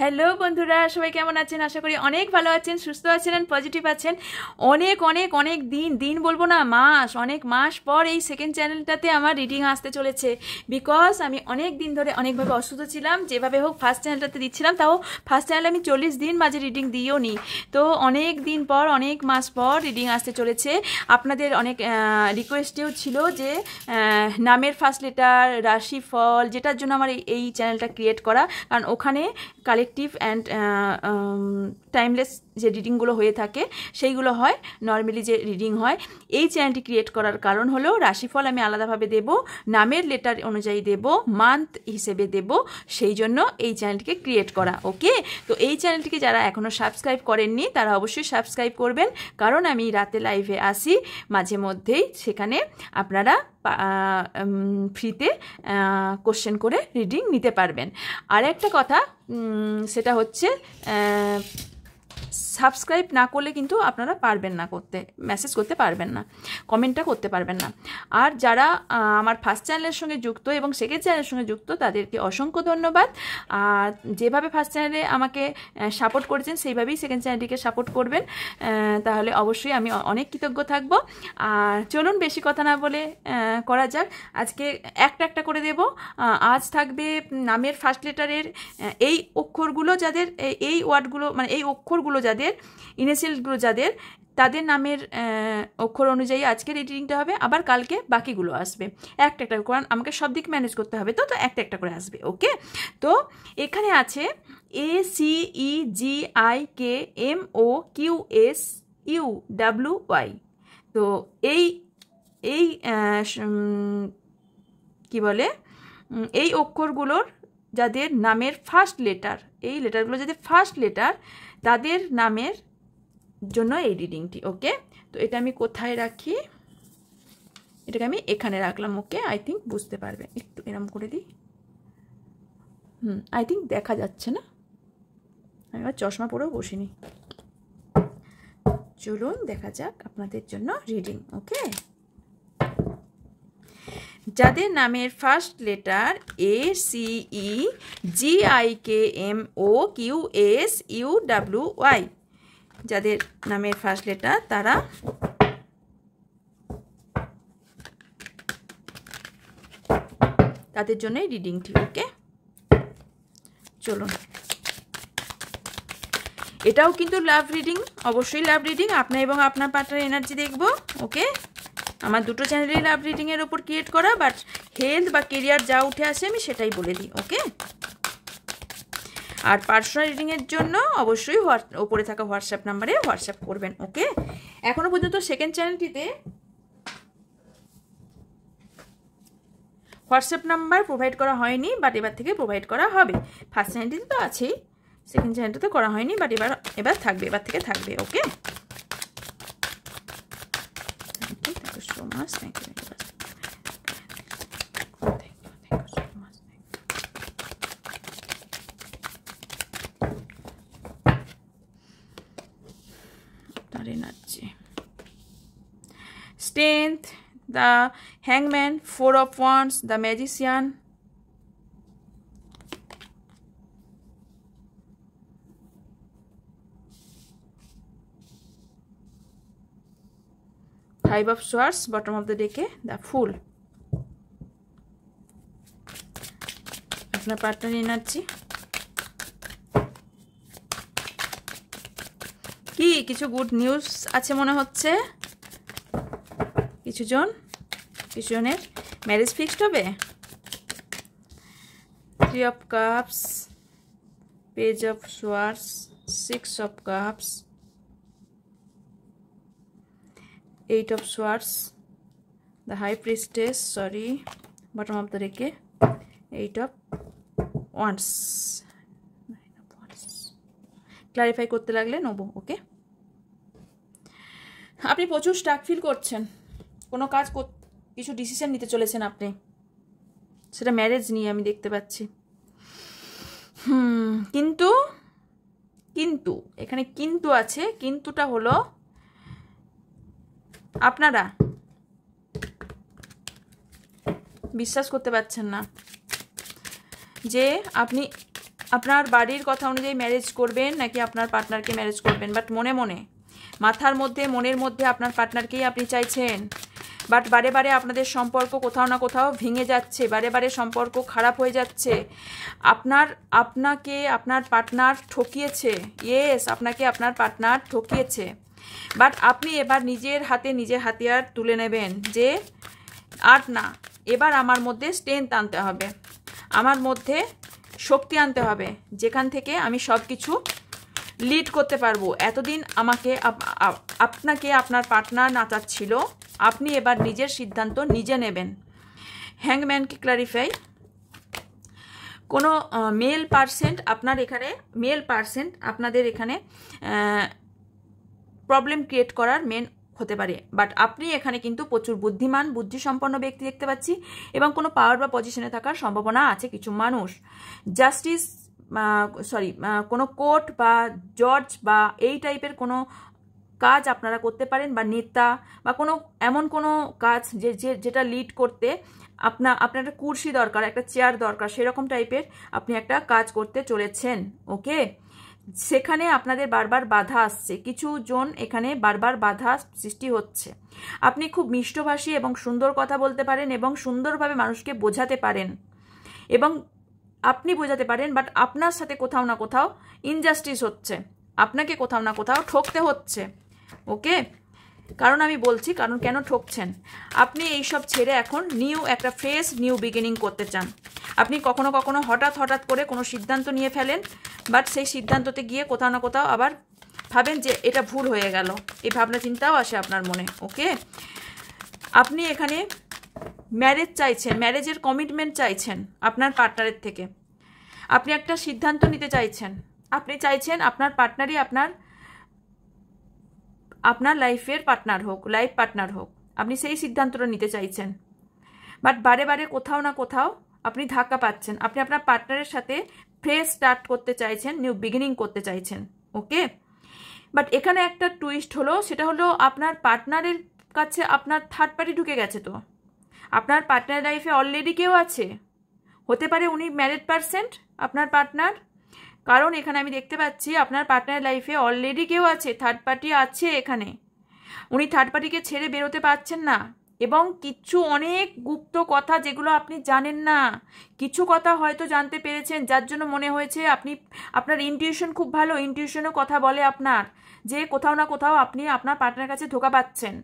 Hello বন্ধুরা, সবাই কেমন আছেন? আশা করি অনেক ভালো আছেন, সুস্থ আছেন, পজিটিভ আছেন। অনেক অনেক অনেক দিন বলবো না, অনেক মাস পর এই সেকেন্ড চ্যানেলটাতে আমার রিডিং আসতে চলেছে। বিকজ আমি অনেক দিন ধরে অনেকভাবে অসুস্থ ছিলাম। যেভাবে হোক ফার্স্ট চ্যানেলটাতে দিচ্ছিলাম, তাও ফার্স্ট চ্যানেলে আমি 40 দিন মাঝে রিডিং দিও নি। তো অনেক দিন পর, অনেক মাস পর রিডিং আসতে চলেছে। আপনাদের অনেক রিকোয়েস্টেও ছিল যে নামের ফার্স্ট লেটার, রাশিফল, যেটার জন্য আমার এই চ্যানেলটা ক্রিয়েট করা। কারণ ওখানে কালেকটিভ অ্যান্ড টাইমলেস যে রিডিংগুলো হয়ে থাকে সেইগুলো হয়, নর্মালি যে রিডিং হয়। এই চ্যানেলটি ক্রিয়েট করার কারণ হলো রাশিফল আমি আলাদাভাবে দেব, নামের লেটার অনুযায়ী দেব, মান্থ হিসেবে দেব, সেই জন্য এই চ্যানেলটিকে ক্রিয়েট করা। ওকে, তো এই চ্যানেলটিকে যারা এখনও সাবস্ক্রাইব করেননি তারা অবশ্যই সাবস্ক্রাইব করবেন, কারণ আমি রাতে লাইভে আসি মাঝে মধ্যেই, সেখানে আপনারা ফ্রিতে কোশ্চেন করে রিডিং নিতে পারবেন। আর একটা কথা, সেটা হচ্ছে সাবস্ক্রাইব না করলে কিন্তু আপনারা পারবেন না করতে, মেসেজ করতে পারবেন না, কমেন্টটা করতে পারবেন না। আর যারা আমার ফার্স্ট চ্যানেলের সঙ্গে যুক্ত এবং সেকেন্ড চ্যানেলের সঙ্গে যুক্ত, তাদেরকে অসংখ্য ধন্যবাদ। আর যেভাবে ফার্স্ট চ্যানেলে আমাকে সাপোর্ট করেছেন সেইভাবেই সেকেন্ড চ্যানেলটিকে সাপোর্ট করবেন, তাহলে অবশ্যই আমি অনেক কৃতজ্ঞ থাকব। আর চলুন বেশি কথা না বলে করা যাক। আজকে একটা করে দেব। আজ থাকবে নামের ফার্স্ট লেটারের এই অক্ষরগুলো যাদের, এই ওয়ার্ডগুলো মানে এই অক্ষরগুলো যাদের, ইনিশিয়ালগুলো যাদের, তাদের নামের অক্ষর অনুযায়ী আজকে রিডিংটা হবে। আবার কালকে বাকিগুলো আসবে একটা কারণ আমাকে সব দিক ম্যানেজ করতে হবে, তো একটা করে আসবে। ওকে, তো এখানে আছে ACEGIKMOQSUWY। তো এই কি বলে, এই অক্ষরগুলোর যাদের নামের ফার্স্ট লেটার, এই লেটারগুলো যাদের ফার্স্ট লেটার, তাদের নামের জন্য এই রিডিংটি। ওকে, তো এটা আমি কোথায় রাখি? এটাকে আমি এখানে রাখলাম। ওকে, আই থিঙ্ক বুঝতে পারবে, একটু এরম করে দিই। আই থিঙ্ক দেখা যাচ্ছে না, আমি আবার চশমা পরেও বসিনি। চলুন দেখা যাক আপনাদের জন্য রিডিং। ওকে, যাদের নামের ফার্স্ট লেটার ACEGIKMOQSUWY, যাদের নামের ফার্স্ট লেটার, তারা তাদের জন্য রিডিংটি। ওকে, চলুন। এটাও কিন্তু লাভ রিডিং, অবশ্যই লাভ রিডিং। আপনার এবং আপনার পার্টনার এনার্জি দেখব। ওকে, আমার দুটো চ্যানেলেই লাভ রিডিংয়ের ওপর ক্রিয়েট করা, বাট হেলথ বা কেরিয়ার যা উঠে আসে আমি সেটাই বলে দিই। ওকে, আর পার্সোনাল রিডিংয়ের জন্য অবশ্যই ওপরে থাকা হোয়াটসঅ্যাপ নাম্বারে হোয়াটসঅ্যাপ করবেন। ওকে, এখনও পর্যন্ত সেকেন্ড চ্যানেলটিতে হোয়াটসঅ্যাপ নাম্বার প্রোভাইড করা হয়নি, বাট এবার থেকে প্রোভাইড করা হবে। ফার্স্ট চ্যানেলটিতে তো আছেই, সেকেন্ড চ্যানেলটাতে করা হয়নি, বাট এবার থাকবে, এবার থেকে থাকবে। Okay, thank you so much, thank you. Strength, the Hangman, Four of Wands, the Magician, Five of Swords, bottom of the deck, the Fool. আপনার পার্টনার এনার্জি কি? কিছু গুড নিউজ আছে মনে হচ্ছে। কিছুজনের ম্যারেজ ফিক্সড হবে। 3 of Cups, Page of Swords, 6 of Cups, 8 of Swords, the High Priestess, sorry, bottom of the deck, 8 of Wands, 9 of Wands. Clarify করতে লাগলে নেবো। ওকে, আপনি প্রচুর স্টাক ফিল করছেন, কোনো কাজ কিছু ডিসিশন নিতে চলেছেন আপনি, সেটা ম্যারেজ নিয়ে আমি দেখতে পাচ্ছি। কিন্তু এখানে কিন্তু আছে। কিন্তুটা হলো আপনারা বিশ্বাস করতে পারছেন না যে আপনি আপনার বাড়ির কথা অনুযায়ী ম্যারেজ করবেন নাকি আপনার পার্টনারকে ম্যারেজ করবেন, বাট মনে মনে মাথার মধ্যে মনের মধ্যে আপনার পার্টনারকেই আপনি চাইছেন। বাট বারে বারে আপনাদের সম্পর্ক কোথাও না কোথাও ভেঙে যাচ্ছে, বারে বারে সম্পর্ক খারাপ হয়ে যাচ্ছে। আপনাকে আপনার পার্টনার ঠকিয়েছে, ইয়েস আপনাকে আপনার পার্টনার ঠকিয়েছে। বাট আপনি এবার নিজের হাতে নিজের হাতিয়ার তুলে নেবেন যে আর না, এবার আমার মধ্যে স্ট্রেংথ আনতে হবে, আমার মধ্যে শক্তি আনতে হবে, যেখান থেকে আমি সব কিছু লিড করতে পারবো। এতদিন আপনাকে আপনার পার্টনার নাচাচ্ছিল, আপনি এবার নিজের সিদ্ধান্ত নিজে নেবেন। হ্যাংম্যানকে ক্লারিফাই, কোনো মেল পার্সেন্ট আপনাদের এখানে প্রবলেম ক্রিয়েট করার মেন হতে পারে। বাট আপনি এখানে কিন্তু প্রচুর বুদ্ধিমান বুদ্ধিসম্পন্ন ব্যক্তি দেখতে পাচ্ছি এবং কোনো পাওয়ার বা পজিশনে থাকার সম্ভাবনা আছে কিছু মানুষ। জাস্টিস কোনো কোর্ট বা জজ বা এই টাইপের কোনো কাজ আপনারা করতে পারেন, বা নেতা বা কোনো এমন কোনো কাজ যেটা লিড করতে আপনার একটা কুর্সি দরকার, একটা চেয়ার দরকার, সেরকম টাইপের আপনি একটা কাজ করতে চলেছেন। ওকে, সেখানে আপনাদের বারবার বাধা আসছে, কিছু জন এখানে বারবার বাধা সৃষ্টি হচ্ছে। আপনি খুব মিষ্টভাষী এবং সুন্দর কথা বলতে পারেন এবং সুন্দরভাবে মানুষকে বোঝাতে পারেন এবং আপনি বোঝাতে পারেন, বাট আপনার সাথে কোথাও না কোথাও ইনজাস্টিস হচ্ছে, আপনাকে কোথাও না কোথাও ঠকতে হচ্ছে। ওকে, কারণ আমি বলছি কারণ কেন ঠকছেন, আপনি এইসব ছেড়ে এখন একটা ফ্রেশ নিউ বিগিনিং করতে চান। আপনি কখনো কখনো হঠাৎ করে কোনো সিদ্ধান্ত নিয়ে ফেলেন, বাট সেই সিদ্ধান্ততে গিয়ে কোথাও না কোথাও আবার ভাবেন যে এটা ভুল হয়ে গেল, এই ভাবনা চিন্তাও আসে আপনার মনে। ওকে, আপনি এখানে ম্যারেজ চাইছেন, ম্যারেজের কমিটমেন্ট চাইছেন আপনার পার্টনারের থেকে, আপনি একটা সিদ্ধান্ত নিতে চাইছেন, আপনি চাইছেন আপনার পার্টনারই আপনার লাইফের পার্টনার হোক, লাইফ পার্টনার হোক, আপনি সেই সিদ্ধান্তটা নিতে চাইছেন। বাট বারে বারে কোথাও না কোথাও আপনি ধাক্কা পাচ্ছেন, আপনি আপনার পার্টনারের সাথে ফ্রেশ স্টার্ট করতে চাইছেন, নিউ বিগিনিং করতে চাইছেন। ওকে, বাট এখানে একটা টুইস্ট হলো, সেটা হলো আপনার পার্টনারের কাছে আপনার থার্ড পার্টি ঢুকে গেছে। তো আপনার পার্টনার লাইফে অলরেডি কেউ আছে, হতে পারে উনি ম্যারিড পার্সন আপনার পার্টনার, কারণ এখানে আমি দেখতে পাচ্ছি আপনার পার্টনার লাইফে অলরেডি কেউ আছে, থার্ড পার্টি আছে এখানে। উনি থার্ড পার্টিকে ছেড়ে বেরোতে পারছেন না এবং কিছু অনেক গুপ্ত কথা যেগুলো আপনি জানেন না, কিছু কথা হয়তো জানতে পেরেছেন, যার জন্য মনে হয়েছে আপনার ইনটিউশন খুব ভালো, ইনটিউশনও কথা বলে আপনার যে কোথাও না কোথাও আপনি আপনার পার্টনারের কাছে ধোঁকা পাচ্ছেন।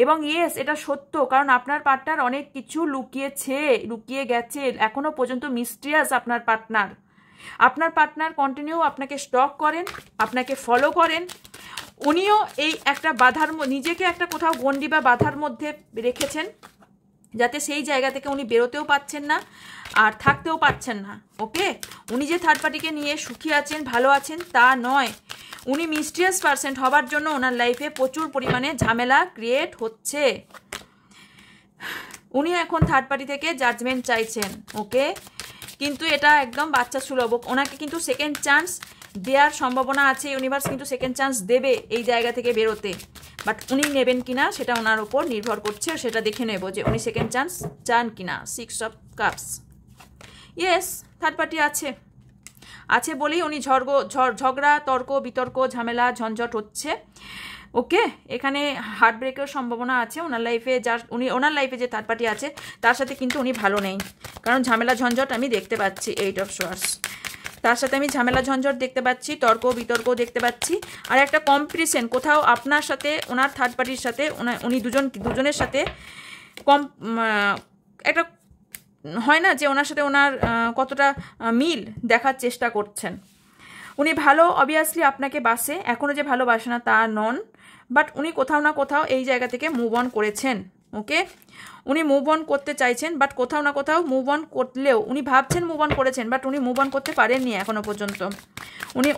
এবং ইয়েস, এটা সত্য, কারণ আপনার পার্টনার অনেক কিছু লুকিয়ে গেছে, এখনো পর্যন্ত মিস্টিরিয়াস আপনার পার্টনার কন্টিনিউ আপনাকে স্টক করেন, আপনাকে ফলো করেন। উনিও এই একটা নিজেকে একটা কোথাও গণ্ডি বা বাধার মধ্যে রেখেছেন, যাতে সেই জায়গা থেকে উনি বেরোতেও পাচ্ছেন না আর থাকতেও পাচ্ছেন না। ওকে, উনি যে থার্ড পার্টিকে নিয়ে সুখী আছেন, ভালো আছেন তা নয়, উনি মিস্টিরিয়াস পার্সন হবার জন্য ওনার লাইফে প্রচুর পরিমাণে ঝামেলা ক্রিয়েট হচ্ছে। উনি এখন থার্ড পার্টি থেকে জাজমেন্ট চাইছেন। ওকে, কিন্তু এটা একদম বাচ্চা সুলভ, ওনাকে কিন্তু সেকেন্ড চান্স দেওয়ার সম্ভাবনা আছে, ইউনিভার্স কিন্তু সেকেন্ড চান্স দেবে এই জায়গা থেকে বেরোতে। বাট উনি নেবেন কিনা সেটা ওনার উপর নির্ভর করছে, সেটা দেখে নেব যে উনি সেকেন্ড চান্স চান কিনা। 6 of cups, yes third party আছে বলেই উনি ঝগড়া তর্ক বিতর্ক ঝামেলা ঝঞ্ঝট হচ্ছে। ওকে, এখানে হার্ট ব্রেকের সম্ভাবনা আছে ওনার লাইফে, ওনার লাইফে যে থার্ড পার্টি আছে তার সাথে কিন্তু উনি ভালো নেই, কারণ ঝামেলা ঝঞ্ঝট আমি দেখতে পাচ্ছি। 8 অফ সোয়ার্ডস, তার সাথে আমি ঝামেলা ঝঞ্ঝট দেখতে পাচ্ছি, তর্ক বিতর্ক দেখতে পাচ্ছি, আর একটা কম্পিটিশন কোথাও আপনার সাথে ওনার থার্ড পার্টির সাথে, উনি দুজনের সাথে একটা হয় না যে ওনার সাথে ওনার কতটা মিল দেখার চেষ্টা করছেন। উনি ভালো অবভিয়াসলি আপনাকে বাসে, এখনও যে ভালোবাসে না তা নন, বাট উনি কোথাও না কোথাও এই জায়গা থেকে মুভ অন করেছেন। ওকে, উনি মুভ অন করতে চাইছেন, বাট কোথাও না কোথাও মুভ অন করলেও উনি ভাবছেন মুভ অন করেছেন, বাট উনি মুভ অন করতে পারেননি এখনও পর্যন্ত। উনি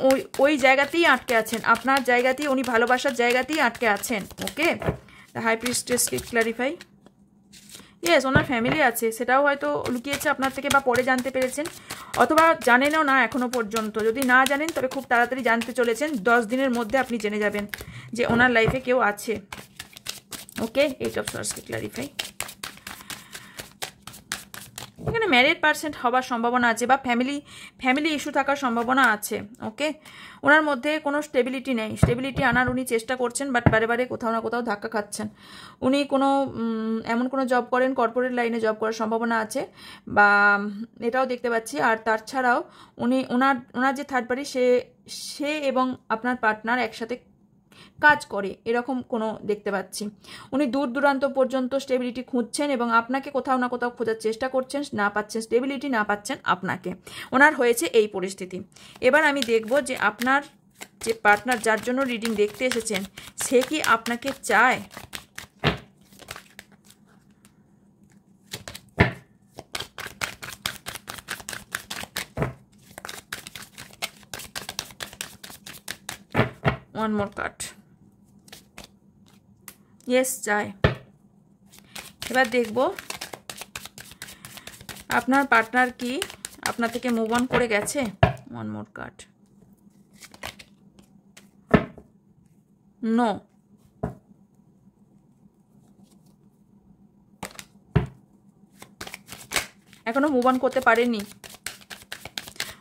ওই জায়গাতেই আটকে আছেন, আপনার জায়গাতেই, উনি ভালোবাসার জায়গাতেই আটকে আছেন। ওকে, হাই প্রিস্টেসকে ক্লারিফাই, ইয়েস ওনার ফ্যামিলি আছে, সেটাও হয়তো লুকিয়েছে আপনার থেকে বা পরে জানতে পেরেছেন, অথবা জানেনও না এখনও পর্যন্ত। যদি না জানেন তবে খুব তাড়াতাড়ি জানতে চলেছেন, 10 দিনের মধ্যে আপনি জেনে যাবেন যে ওনার লাইফে কেউ আছে। ওকে, 8 অফ সোয়ার্ডসকে ক্লারিফাই, এখানে ম্যারিড পার্সেন্ট হবার সম্ভাবনা আছে, বা ফ্যামিলি ইস্যু থাকার সম্ভাবনা আছে। ওকে, ওনার মধ্যে কোনো স্টেবিলিটি নেই, স্টেবিলিটি আনার উনি চেষ্টা করছেন, বাট বারে বারে কোথাও না কোথাও ধাক্কা খাচ্ছেন। উনি কোনো এমন কোনো জব করেন, কর্পোরেট লাইনে জব করার সম্ভাবনা আছে, বা এটাও দেখতে পাচ্ছি। আর তাছাড়াও ওনার যে থার্ড পার্টি, সে এবং আপনার পার্টনার একসাথে কাজ করে, এরকম কোনো দেখতে পাচ্ছি। উনি দূর দূরান্ত পর্যন্ত স্টেবিলিটি খুঁজছেন এবং আপনাকে কোথাও না কোথাও খোঁজার চেষ্টা করছেন, না পাচ্ছেন স্টেবিলিটি, না পাচ্ছেন আপনাকে। ওনার হয়েছে এই পরিস্থিতি। এবার আমি দেখব যে আপনার যে পার্টনার, যার জন্য রিডিং দেখতে এসেছেন, সে কি আপনাকে চায়? One more card. ইয়েস, চাই। এবার দেখব আপনার পার্টনার কি আপনার থেকে মুভ অন করে গেছে। One more card. নো। এখনো মুভ অন করতে পারেননি।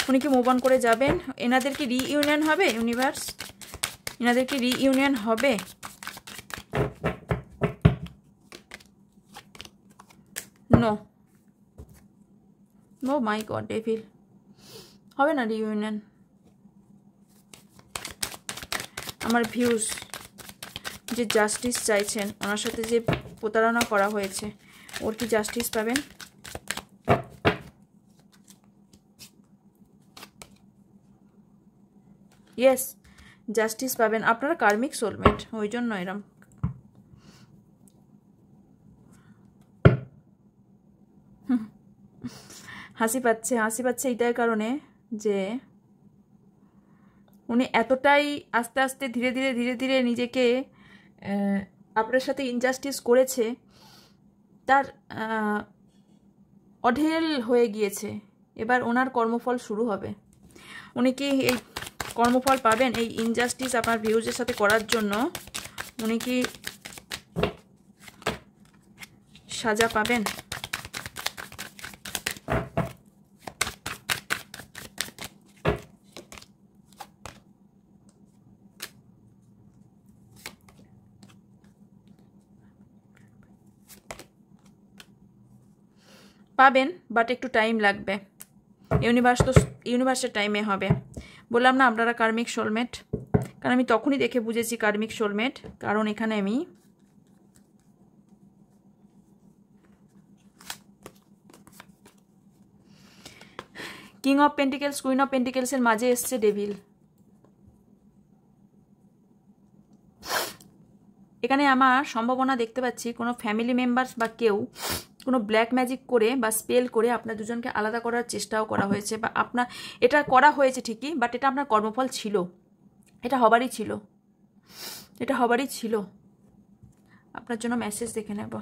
উনি কি মুভ অন করে যাবেন? এনাদের কি রিইউনিয়ন হবে? ইউনিভার্স, এনাদের কি রিইউনিয়ন হবে? নো, নো মাই গড, ডেভিল। হবে না রিইউনিয়ন। আমার ভিউজ যে জাস্টিস চাইছেন, ওনার সাথে যে প্রতারণা করা হয়েছে, ওর কি জাস্টিস পাবেন? ইয়েস, জাস্টিস পাবেন। আপনারা কার্মিক সোলমেট, ওই জন্য এরম। হাসি পাচ্ছে এইটার কারণে যে উনি এতটাই আস্তে আস্তে ধীরে ধীরে নিজেকে আপনার সাথে ইনজাস্টিস করেছে, তার অঢেল হয়ে গিয়েছে। এবার ওনার কর্মফল শুরু হবে। উনি কি এই কর্মফল পাবেন এই ইনজাস্টিস আপনার ভিউজের সাথে করার জন্য? উনি কি সাজা পাবেন? পাবেন, বাট একটু টাইম লাগবে। ইউনিভার্সের টাইমে হবে। বললাম না আপনারা কার্মিক সোলমেট, কারণ আমি তখনই দেখে বুঝেছি কার্মিক সোলমেট, কারণ এখানে আমি king of pentacles, queen of পেন্টিকেলসের মাঝে এসছে ডেভিল। এখানে আমার সম্ভাবনা দেখতে পাচ্ছি কোনো ফ্যামিলি মেম্বার্স বা কেউ কোনো ব্ল্যাক ম্যাজিক করে বা স্পেল করে আপনার দুজনকে আলাদা করার চেষ্টাও করা হয়েছে, বা আপনার এটা করা হয়েছে ঠিকই, বাট এটা আপনার কর্মফল ছিল, এটা হবারই ছিল। আপনার জন্য মেসেজ দেখে নেব।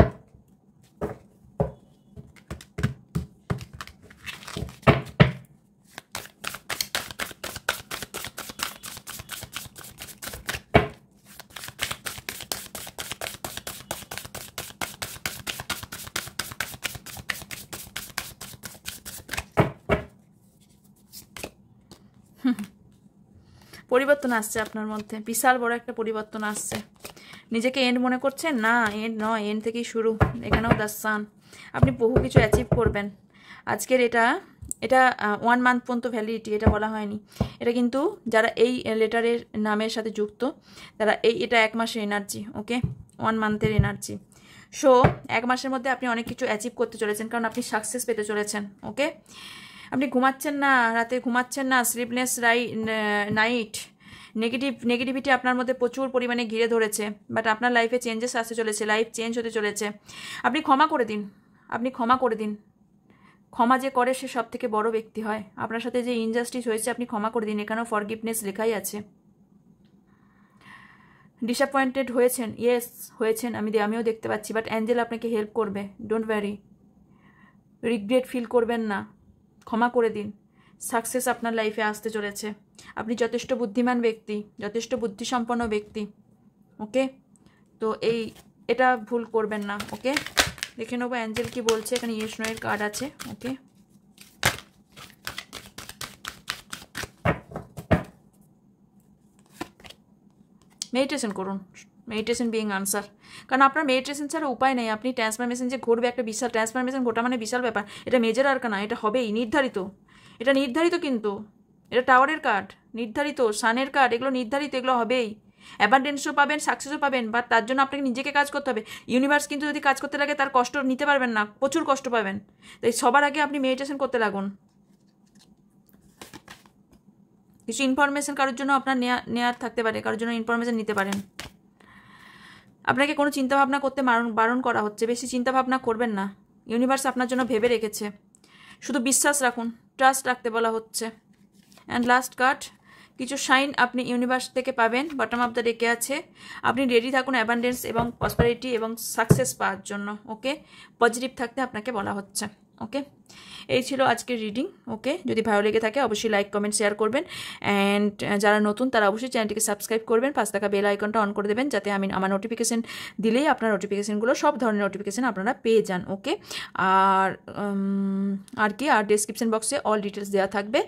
পরিবর্তন আসছে আপনার মধ্যে, বিশাল বড় একটা পরিবর্তন আসছে। নিজেকে এন্ড মনে করছেন? না, এন্ড নয়, এন্ড থেকেই শুরু। এখানেও দ্য সান। আপনি বহু কিছু অ্যাচিভ করবেন। আজকের এটা 1 মান্থ পর্যন্ত ভ্যালিডিটি, এটা বলা হয়নি। এটা কিন্তু যারা এই লেটারের নামের সাথে যুক্ত, তারা এটা 1 মাসের এনার্জি। ওকে, 1 মান্থের এনার্জি। সো 1 মাসের মধ্যে আপনি অনেক কিছু অ্যাচিভ করতে চলেছেন, কারণ আপনি সাকসেস পেতে চলেছেন। ওকে, আপনি ঘুমাচ্ছেন না, রাতে ঘুমাচ্ছেন না, স্লিপলেস নাইট, নেগেটিভিটি আপনার মধ্যে প্রচুর পরিমাণে ঘিরে ধরেছে, বাট আপনার লাইফে চেঞ্জেস আসতে চলেছে, লাইফ চেঞ্জ হতে চলেছে। আপনি ক্ষমা করে দিন। ক্ষমা যে করে সে সব থেকে বড় ব্যক্তি হয়। আপনার সাথে যে ইনজাস্টিস হয়েছে আপনি ক্ষমা করে দিন। এখানেও ফরগিভনেস লেখাই আছে। ডিসঅ্যাপয়েন্টেড হয়েছেন? ইয়েস হয়েছেন, আমিও দেখতে পাচ্ছি, বাট অ্যাঞ্জেল আপনাকে হেল্প করবে। ডোন্ট ওয়ারি, রিগ্রেট ফিল করবেন না, ক্ষমা করে দিন। সাকসেস আপনার লাইফে আসতে চলেছে। আপনি যথেষ্ট বুদ্ধিমান ব্যক্তি, যথেষ্ট বুদ্ধিসম্পন্ন ব্যক্তি। ওকে, তো এটা ভুল করবেন না। ওকে, দেখে নেবো অ্যাঞ্জেল কি বলছে। এখানে ইয়েস নো এর কার্ড আছে। ওকে, মেডিটেশন করুন, মেডিটেশন বিং আনসার। কারণ আপনার মেডিটেশন ছাড়া উপায় নেই। আপনি ট্রান্সফরমেশন যে ঘটবে, একটা বিশাল ট্রান্সফরমেশন ঘটা মানে বিশাল ব্যাপার। এটা মেজর আর না, এটা হবেই, নির্ধারিত। এটা নির্ধারিত, কিন্তু এটা টাওয়ারের কার্ড, নির্ধারিত। সানের কার্ড, এগুলো নির্ধারিত, এগুলো হবেই। অ্যাবান্ডেন্সও পাবেন, সাকসেসও পাবেন, বাট তার জন্য আপনাকে নিজেকে কাজ করতে হবে। ইউনিভার্স কিন্তু যদি কাজ করতে লাগে তার কষ্ট নিতে পারবেন না, প্রচুর কষ্ট পাবেন। তাই সবার আগে আপনি মেডিটেশন করতে লাগুন। কিছু ইনফরমেশন কারোর জন্য আপনার নেয়ার থাকতে পারে, কারোর জন্য ইনফরমেশন নিতে পারেন। আপনাকে কোনো চিন্তাভাবনা করতে বারণ করা হচ্ছে, বেশি চিন্তাভাবনা করবেন না। ইউনিভার্স আপনার জন্য ভেবে রেখেছে, শুধু বিশ্বাস রাখুন, ট্রাস্ট রাখতে বলা হচ্ছে। অ্যান্ড লাস্ট কার্ড, কিছু সাইন আপনি ইউনিভার্স থেকে পাবেন, বটম অফ দ্য ডেকে আছে। আপনি রেডি থাকুন অ্যাবান্ডেন্স এবং প্রসপারিটি এবং সাকসেস পাওয়ার জন্য। ওকে, পজিটিভ থাকতে আপনাকে বলা হচ্ছে। ওকে, এই ছিল আজকের রিডিং। ওকে, যদি ভালো লেগে থাকে অবশ্যই লাইক কমেন্ট শেয়ার করবেন। অ্যান্ড যারা নতুন তারা অবশ্যই চ্যানেলটিকে সাবস্ক্রাইব করবেন, পাশে থাকা বেল আইকনটা অন করে দেবেন, যাতে আমি আমার নোটিফিকেশন দিলেই আপনার নোটিফিকেশনগুলো, সব ধরনের নোটিফিকেশান আপনারা পেয়ে যান। ওকে, আর কি, আর ডেসক্রিপশন বক্সে অল ডিটেলস দেওয়া থাকবে,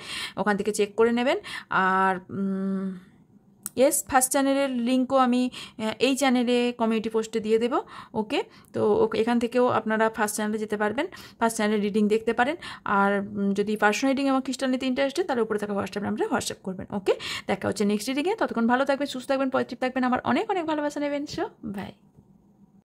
ওখান থেকে চেক করে নেবেন। আর ইয়েস, ফার্স্ট চ্যানেলের লিঙ্কও আমি এই চ্যানেলে কমিউনিটি পোস্টে দিয়ে দেবো। ওকে, তো এখান থেকেও আপনারা ফার্স্ট চ্যানেলে যেতে পারবেন, ফার্স্ট চ্যানেলের রিডিং দেখতে পারেন। আর যদি পার্সোনাল রিডিং এবং খ্রিস্টানিতে ইন্টারেস্টেড, তাহলে উপরে থাকা হোয়াটসঅ্যাপ নাম্বারে হোয়াটসঅ্যাপ করবেন। ওকে, দেখা হচ্ছে নেক্সট রিডিংয়ে। ততক্ষণ ভালো থাকবেন, সুস্থ থাকবেন, পজিটিভ থাকবেন। আমার অনেক অনেক ভালোবাসা নেবেন। So by.